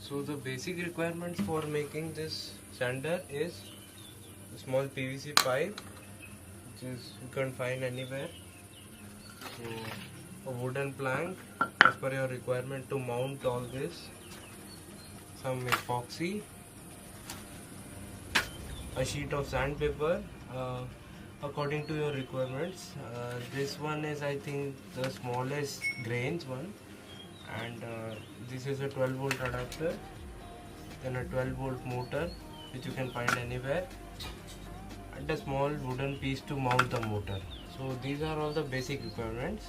So the basic requirements for making this sander is a small PVC pipe, which is you can find anywhere. So a wooden plank as per your requirement to mount all this, some epoxy, a sheet of sandpaper according to your requirements. This one is, I think, the smallest grains one, and this is a 12 volt adapter, then a 12 volt motor which you can find anywhere, and a small wooden piece to mount the motor. So these are all the basic requirements.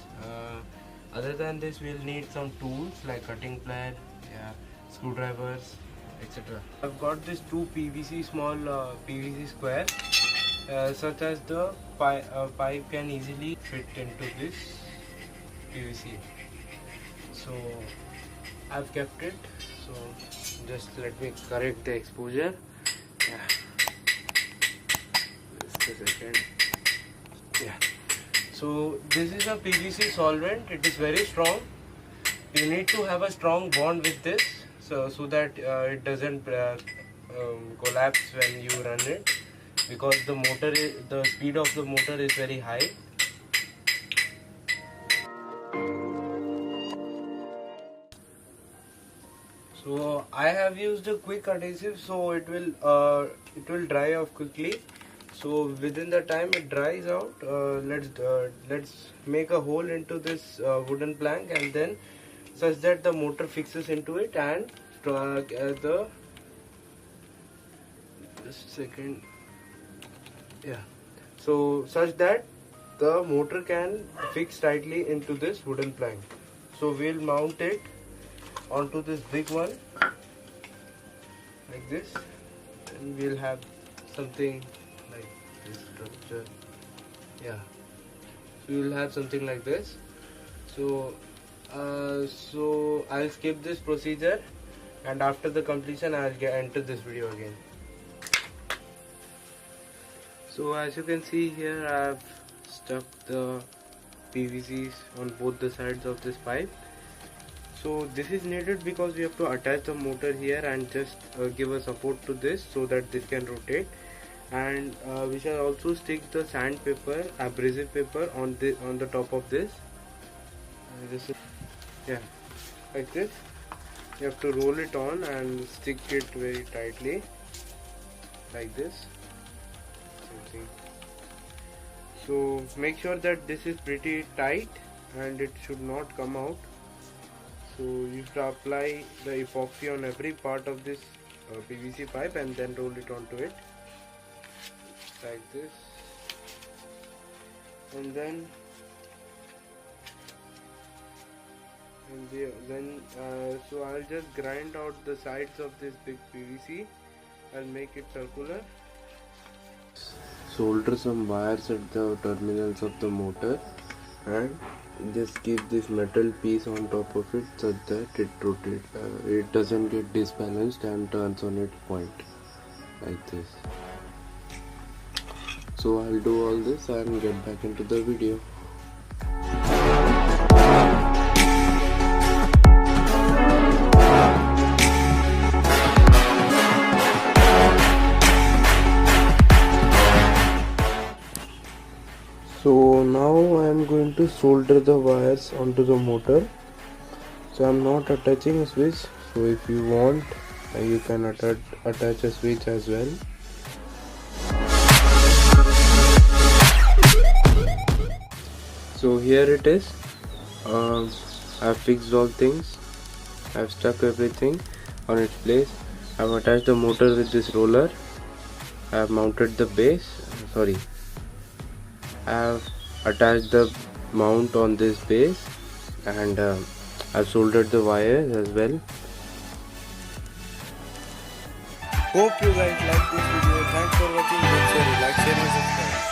Other than this, we'll need some tools like cutting pliers, screwdrivers, etc. I've got this two PVC small PVC square, such as the pipe can easily fit into this PVC. So I've kept it. So just let me correct the exposure. Just a second. So this is a PVC solvent. It is very strong. You need to have a strong bond with this, so that it doesn't collapse when you run it, because the speed of the motor is very high. So I have used a quick adhesive, so it will dry off quickly. So within the time it dries out, let's make a hole into this wooden plank, and then such that the motor fixes into it, and so such that the motor can fix tightly into this wooden plank. So we'll mount it onto this big one like this, and we'll have something like this structure. So we'll have something like this. So I'll skip this procedure, and after the completion I'll enter this video again. So as you can see here, I've stuck the PVCs on both the sides of this pipe. So this is needed because we have to attach the motor here and just give a support to this so that this can rotate. And we shall also stick the sandpaper, abrasive paper, on the top of this. Like this. You have to roll it on and stick it very tightly, like this. So make sure that this is pretty tight and it should not come out. So you have to apply the epoxy on every part of this PVC pipe and then roll it onto it like this. And then so I'll just grind out the sides of this big PVC and make it circular. Solder some wires at the terminals of the motor and just keep this metal piece on top of it so that it rotates. It doesn't get disbalanced and turns on its point like this. So I'll do all this and get back into the video. So now I am going to solder the wires onto the motor. So I am not attaching a switch. So if you want, you can attach a switch as well. So here it is. I have fixed all things. I have stuck everything on its place. I have attached the motor with this roller. I have mounted the base. I have attached the mount on this base, and I've soldered the wires as well. Hope you guys like this video. Thanks for watching. Make sure you like, share and subscribe.